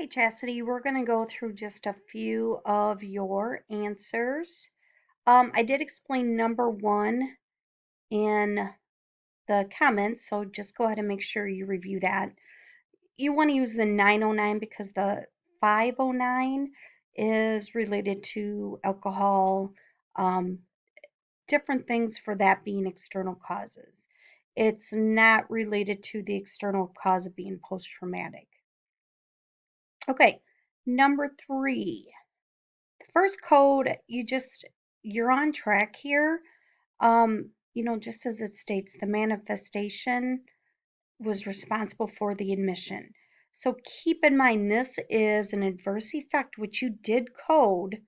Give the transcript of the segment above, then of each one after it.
Hey Chastity, we're going to go through just a few of your answers. I did explain number one in the comments, so just go ahead and make sure you review that. You want to use the 909 because the 509 is related to alcohol, different things for that being external causes. It's not related to the external cause of being post-traumatic. Okay, number three. First code, you're on track here. Just as it states, the manifestation was responsible for the admission. So keep in mind this is an adverse effect, which you did code,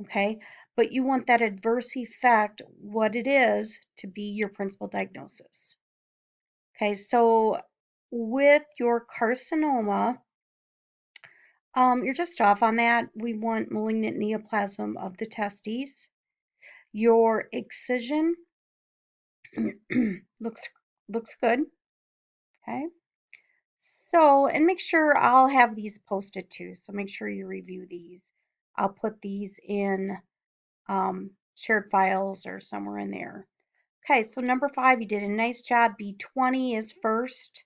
okay? But you want that adverse effect, what it is, to be your principal diagnosis. Okay, so with your carcinoma, you're just off on that. We want malignant neoplasm of the testes. Your excision looks good. Okay. So, and make sure I'll have these posted too. So make sure you review these. I'll put these in shared files or somewhere in there. Okay, so number 5, you did a nice job. B20 is first.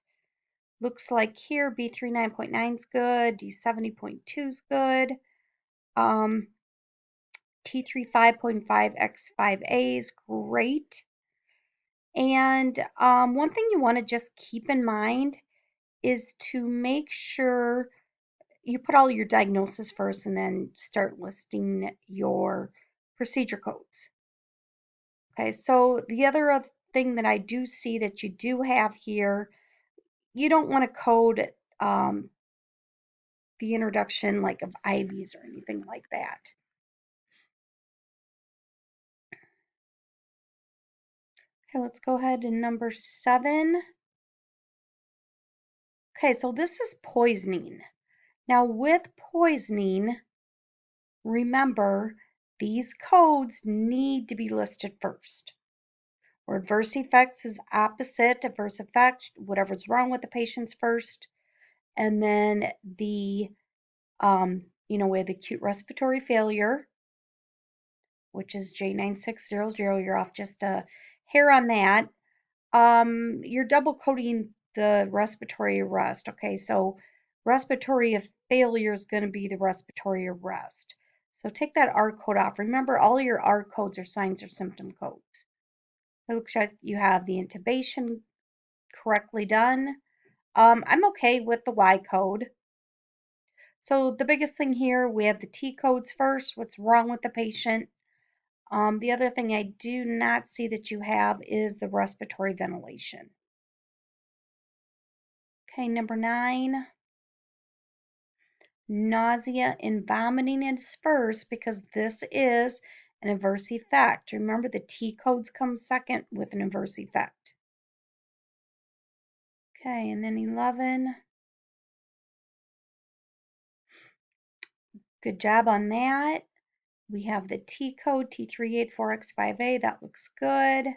Looks like here B3 9.9 is good. D70.2 is good. T3 5.5 X5A is great. And one thing you want to just keep in mind is to make sure you put all your diagnosis first and then start listing your procedure codes. Okay, so the other thing that I do see that you do have here, you don't want to code the introduction like of IVs or anything like that. Okay, let's go ahead to number 7. Okay, so this is poisoning. Now with poisoning, remember these codes need to be listed first. Or adverse effects is opposite adverse effect, whatever's wrong with the patients first. And then the, we have acute respiratory failure, which is J9600. You're off just a hair on that. You're double coding the respiratory arrest. Okay, so respiratory failure is going to be the respiratory arrest. So take that R code off. Remember, all your R codes are signs or symptom codes. It looks like you have the intubation correctly done. I'm okay with the Y code. So the biggest thing here, we have the T codes first. What's wrong with the patient? The other thing I do not see that you have is the respiratory ventilation. Okay, number 9. Nausea and vomiting is first because this is an adverse effect. Remember, the T codes come second with an adverse effect. Okay, and then 11. Good job on that. We have the T code T384X5A. That looks good.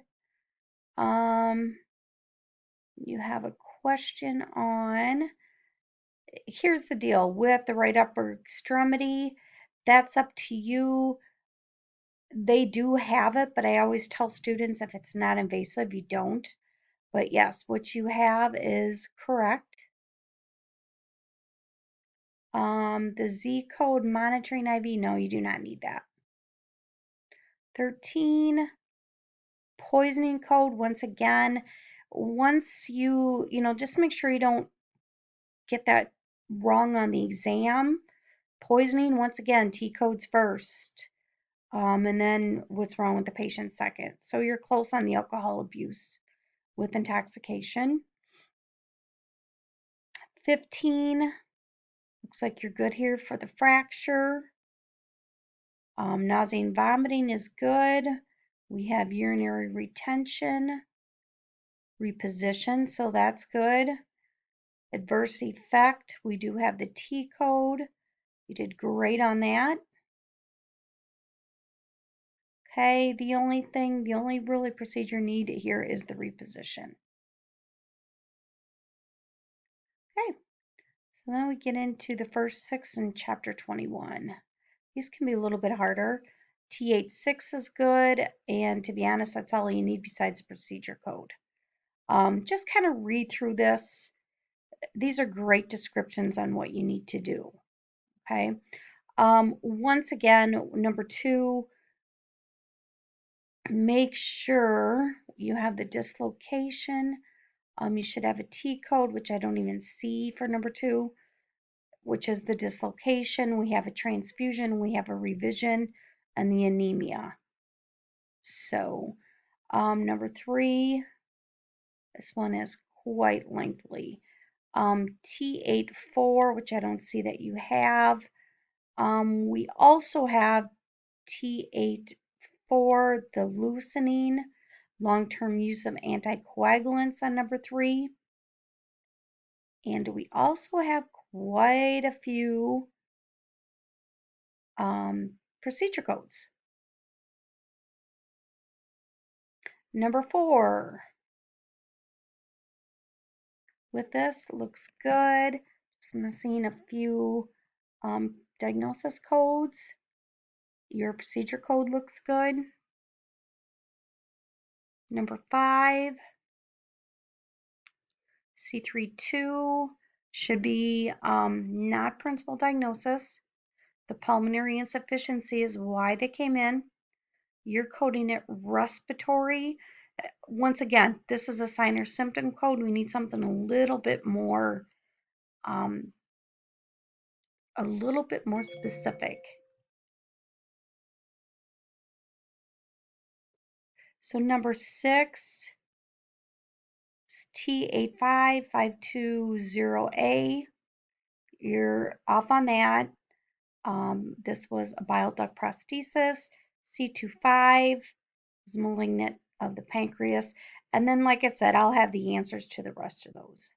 You have a question on, here's the deal with the right upper extremity. That's up to you. They do have it, but I always tell students if it's not invasive, you don't. But yes, what you have is correct. The Z code monitoring IV, no, you do not need that. 13, poisoning code, once again, once just make sure you don't get that wrong on the exam. Poisoning, once again, T codes first. And then what's wrong with the patient second. So you're close on the alcohol abuse with intoxication. 15, looks like you're good here for the fracture. Nausea and vomiting is good. We have urinary retention, reposition, so that's good. Adverse effect, we do have the T code. You did great on that. Okay, the only really procedure need here is the reposition. Okay, So then we get into the first 6 in chapter 21. These can be a little bit harder. T86 is good, and to be honest, that's all you need besides the procedure code. Just kind of read through this. These are great descriptions on what you need to do. Okay. Once again, number 2, make sure you have the dislocation. You should have a T code, which I don't even see for number 2, which is the dislocation. We have a transfusion, we have a revision, and the anemia. So number 3, this one is quite lengthy. T84, which I don't see that you have. We also have T84, the leucine, long-term use of anticoagulants on number 3. And we also have quite a few procedure codes. Number 4. With this, looks good. Just missing a few diagnosis codes. Your procedure code looks good. Number 5. C32 should be not principal diagnosis. The pulmonary insufficiency is why they came in. You're coding it respiratory. Once again, this is a sign or symptom code. We need something a little bit more specific. So number 6, T85520A. You're off on that. This was a bile duct prosthesis. C25 is malignant of the pancreas. And then, like I said, I'll have the answers to the rest of those.